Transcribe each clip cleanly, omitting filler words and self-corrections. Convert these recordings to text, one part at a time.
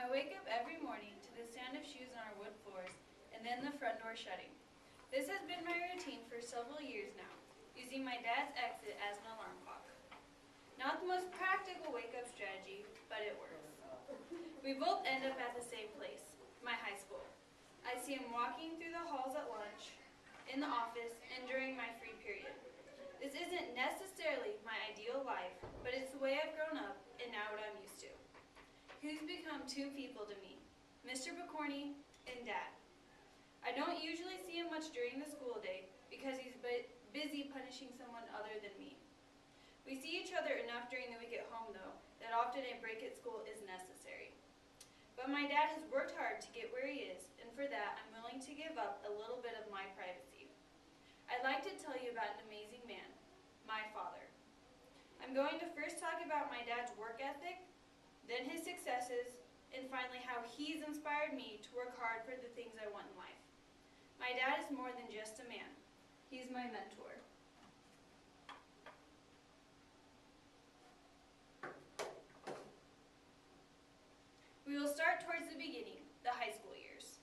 I wake up every morning to the sound of shoes on our wood floors and then the front door shutting. This has been my routine for several years now, using my dad's exit as an alarm clock. Not the most practical wake-up strategy, but it works. We both end up at the same place, my high school. I see him walking through the halls at lunch, in the office, and during my free period. This isn't necessarily my ideal life, but it's the way I've grown up and now what I'm used to. He's become two people to me, Mr. Picorni and Dad. I don't usually see him much during the school day because he's busy punishing someone other than me. We see each other enough during the week at home, though, that often a break at school is necessary. But my dad has worked hard to get where he is, and for that I'm willing to give up a little bit of my privacy. I'd like to tell you about an amazing man, my father. I'm going to first talk about my dad's work ethic, then his successes, and finally how he's inspired me to work hard for the things I want in life. My dad is more than just a man. He's my mentor. We will start towards the beginning, the high school years.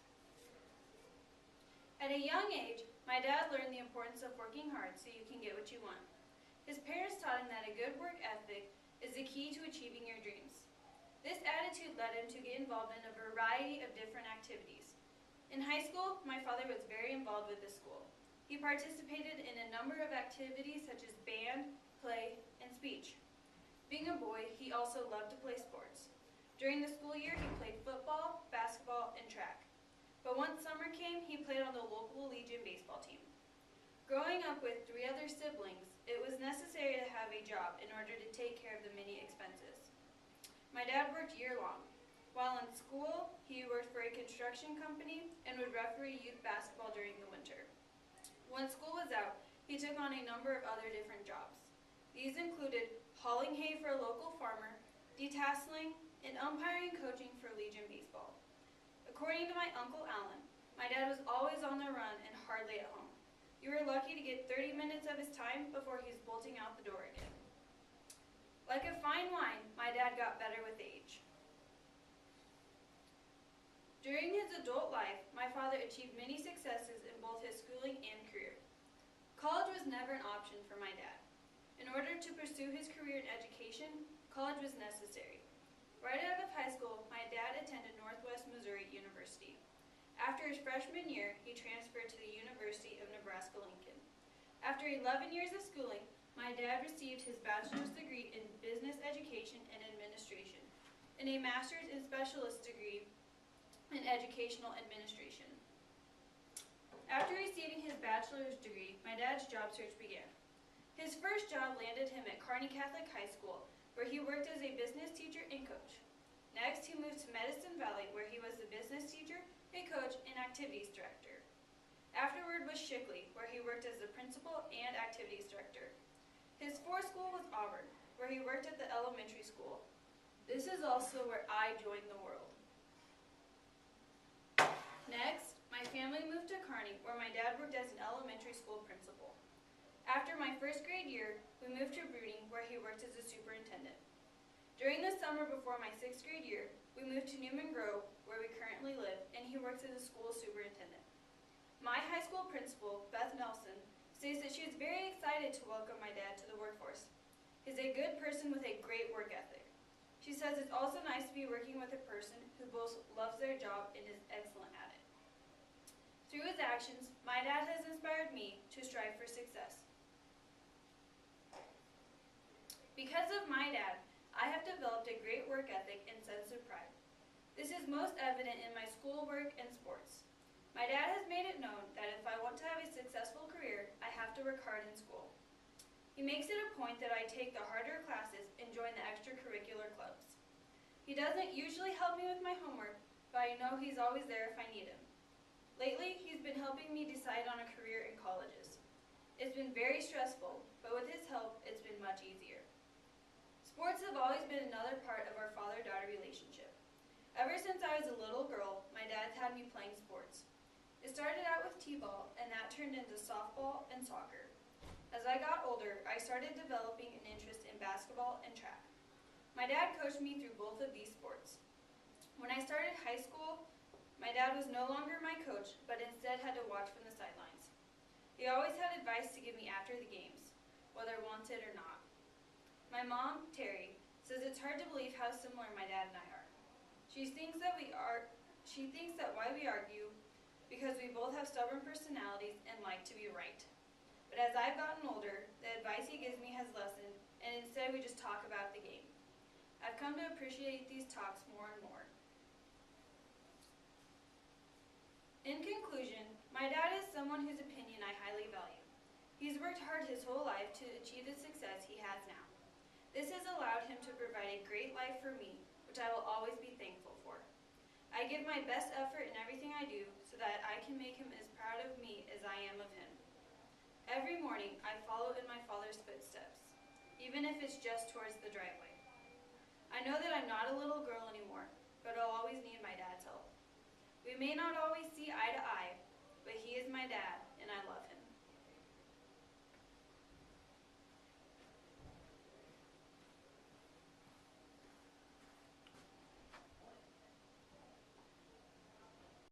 At a young age, my dad learned the importance of working hard so you can get what you want. His parents taught him that a good work ethic is the key to achieving your dreams. This attitude led him to get involved in a variety of different activities. In high school, my father was very involved with the school. He participated in a number of activities such as band, play, and speech. Being a boy, he also loved to play sports. During the school year, he played football, basketball, and track. But once summer came, he played on the local Legion baseball team. Growing up with 3 other siblings, it was necessary to have a job in order to take care of the many expenses. My dad worked year-long. While in school, he worked for a construction company and would referee youth basketball during the winter. When school was out, he took on a number of other different jobs. These included hauling hay for a local farmer, detasseling, and umpiring coaching for Legion baseball. According to my Uncle Alan, my dad was always on the run and hardly at home. You were lucky to get 30 minutes of his time before he was bolting out the door again. Like a fine wine, my dad got better with age. During his adult life, my father achieved many successes in both his schooling and career. College was never an option for my dad. In order to pursue his career in education, college was necessary. Right out of high school, my dad attended Northwest Missouri University. After his freshman year, he transferred to the University of Nebraska-Lincoln. After 11 years of schooling, my dad received his bachelor's degree in business education and administration, and a master's and specialist degree in educational administration. After receiving his bachelor's degree, my dad's job search began. His first job landed him at Kearney Catholic High School, where he worked as a business teacher and coach. Next, he moved to Medicine Valley, where he was the business teacher, a coach, and activities director. Afterward was Shickley, where he worked as the principal and activities director. His fourth school was Auburn, where he worked at the elementary school. This is also where I joined the world. Next, my family moved to Kearney, where my dad worked as an elementary school principal. After my first grade year, we moved to Bruning, where he worked as a superintendent. During the summer before my 6th grade year, we moved to Newman Grove, where we currently live, and he works as a school superintendent. My high school principal, Beth Nelson, states that she is very excited to welcome my dad to the workforce. He's a good person with a great work ethic. She says it's also nice to be working with a person who both loves their job and is excellent at it. Through his actions, my dad has inspired me to strive for success. Because of my dad, I have developed a great work ethic and sense of pride. This is most evident in my schoolwork and sports. My dad has made it known that if I want to have a successful career, I have to work hard in school. He makes it a point that I take the harder classes and join the extracurricular clubs. He doesn't usually help me with my homework, but I know he's always there if I need him. Lately, he's been helping me decide on a career in colleges. It's been very stressful, but with his help, it's been much easier. Sports have always been another part of our father-daughter relationship. Ever since I was a little girl, my dad's had me playing sports. It started out with t-ball, and that turned into softball and soccer. As I got older, I started developing an interest in basketball and track. My dad coached me through both of these sports. When I started high school, my dad was no longer my coach, but instead had to watch from the sidelines. He always had advice to give me after the games, whether wanted or not. My mom, Terry, says it's hard to believe how similar my dad and I are. She thinks that why we argue because we both have stubborn personalities and like to be right. But as I've gotten older, the advice he gives me has lessened, and instead we just talk about the game. I've come to appreciate these talks more and more. In conclusion, my dad is someone whose opinion I highly value. He's worked hard his whole life to achieve the success he has now. This has allowed him to provide a great life for me, which I will always be thankful for. I give my best effort in everything I do so that I can make him as proud of me as I am of him. Every morning, I follow in my father's footsteps, even if it's just towards the driveway. I know that I'm not a little girl anymore, but I'll always need my dad's help. We may not always see eye to eye, but he is my dad, and I love him.